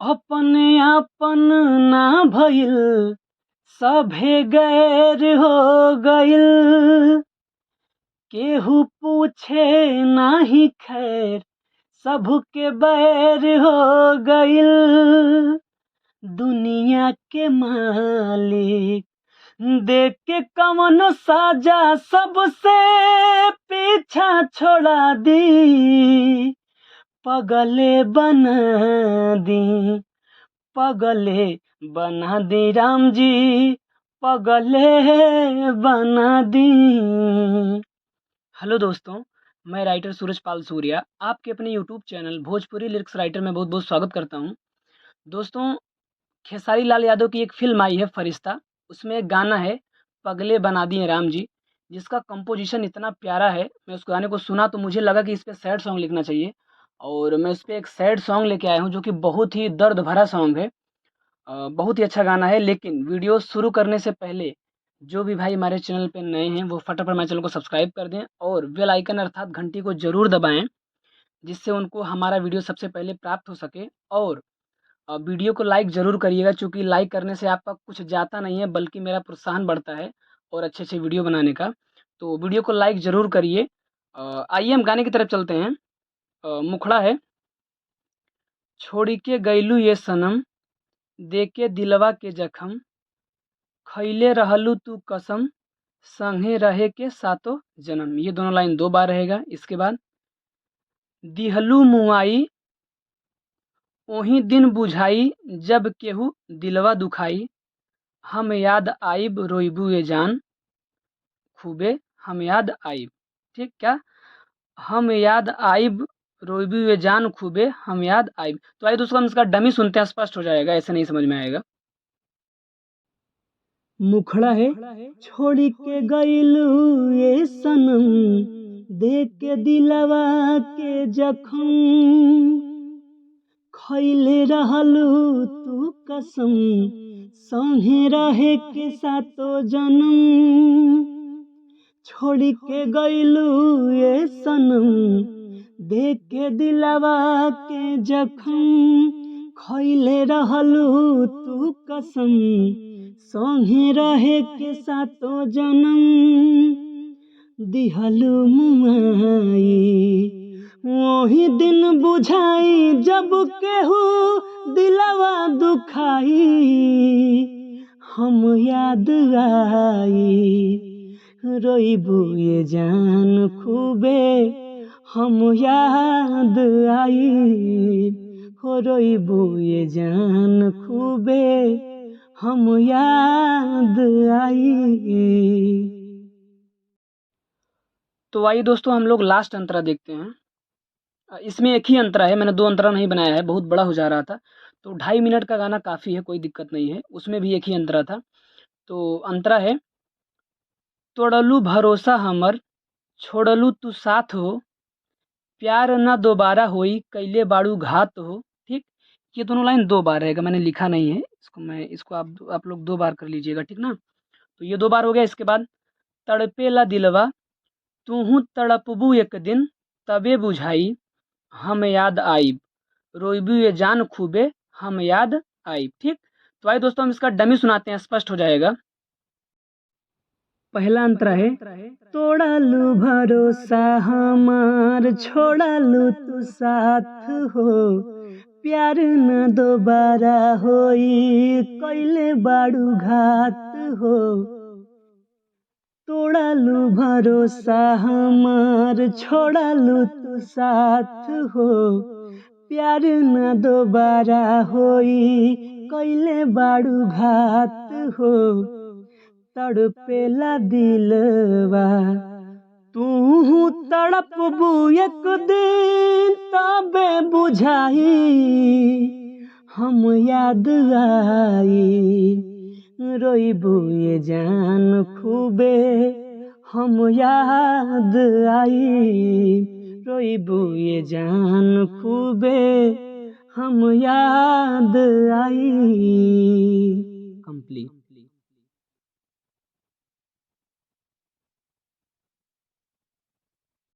अपने आपन ना भइल, सभे गैर हो गइल। केहू पूछे नाही खैर, सबके बैर हो गइल। दुनिया के मालिक देख के कवनो साजा, सबसे पीछा छोड़ा दी। पगले बना दी, पगले बना दी राम जी, पगले बना दी। हेलो दोस्तों, मैं राइटर सूरज पाल सूर्या आपके अपने YouTube channel Bhojpuri lyrics writer में बहुत बहुत स्वागत करता हूं। दोस्तों, खेसारी लाल यादव की एक फिल्म आई है फरिश्ता, उसमें एक गाना है पगले बना दिए राम जी, जिसका कंपोजिशन इतना प्यारा है। मैं उस गाने को सुना तो मुझे लगा कि इस पे सैड सॉन्ग लिखना चाहिए, और मैं इस पे एक सैड सॉन्ग लेके आया हूँ जो कि बहुत ही दर्द भरा सॉन्ग है। बहुत ही अच्छा गाना है। लेकिन वीडियो शुरू करने से पहले जो भी भाई हमारे चैनल पे नए हैं वो फटाफट हमारे चैनल को सब्सक्राइब कर दें और बेल आइकन अर्थात घंटी को ज़रूर दबाएं, जिससे उनको हमारा वीडियो सबसे पहले प्राप्त हो सके। और वीडियो को लाइक ज़रूर करिएगा, चूँकि लाइक करने से आपका कुछ जाता नहीं है बल्कि मेरा प्रोत्साहन बढ़ता है और अच्छे-अच्छे वीडियो बनाने का। तो वीडियो को लाइक ज़रूर करिए। आइए हम गाने की तरफ चलते हैं। मुखड़ा है। छोड़ी के गइलू ये सनम, देके दिलवा के जखम, खइले रहलू तू कसम, संगे रहे के सातो जन्म। ये दोनों लाइन 2 बार रहेगा। इसके बाद दिहलू मुआई, ओही दिन बुझाई, जब केहू दिलवा दुखाई, हम याद आइब रोइबू ये जान, खूबे हम याद आइब। ठीक क्या? हम याद आइब रोइबू ये जान, खूबे हम याद आइब। तो आइए दोस्तों हम इसका डमी सुनते हैं, स्पष्ट हो जाएगा, ऐसे नहीं समझ में आएगा। मुखड़ा है। छोड़ी के गइलू ये सनम, देख के दिलवा के जखम, खइले रहलू तू कसम, संगे रहे के सातो जन्म। छोड़ी के गइलू ये सनम, देख के दिलवा के जखम, खइले रहलू तू कसम, संगे रहे के सातो जन्म। दिहलू मुआई, वही दिन बुझाई, जब केहू दिलवा दुखाई, हम याद आई रोइबू ये जान, खूबे हम याद आई हो रोइबू ये जान, खूबे हम याद आई। तो आइए दोस्तों हम लोग लास्ट अंतरा देखते हैं। इसमें एक ही अंतरा है, मैंने 2 अंतरा नहीं बनाया है, बहुत बड़ा हो जा रहा था। तो 2.5 मिनट का गाना काफ़ी है, कोई दिक्कत नहीं है। उसमें भी एक ही अंतरा था। तो अंतरा है। तोड़लू भरोसा हमर, छोड़लू तू साथ हो, प्यार न दोबारा होई, कैले बाड़ू घात हो। ठीक? ये दोनों लाइन 2 बार रहेगा, मैंने लिखा नहीं है। इसको आप लोग 2 बार कर लीजिएगा, ठीक ना? तो ये 2 बार हो गया। इसके बाद तड़पेला दिलवा, तूहू तड़पबू एक दिन, तबे बुझाई, हम याद आइब रोइबू ये जान, खूबे हम याद आइब। ठीक? तो आइए दोस्तों हम इसका डमी सुनाते हैं, स्पष्ट हो जाएगा। पहला अंतरा है। तोड़लू भरोसा हमार, छोड़लू तू साथ हो, प्यार न दोबारा होई, कैले बाड़ू घात हो। तोड़लू भरोसा हमार, छोड़लू तू साथ हो, प्यार न दोबारा होई, कैले बाड़ू घात हो। तड़पेला दिलवा, तू तड़पबू एक दिन, तबे बुझाई, हम याद आई रोइबू ये जान, खूबे हम याद आई रोइबू ये जान, खूबे हम याद आई। कंप्लीट।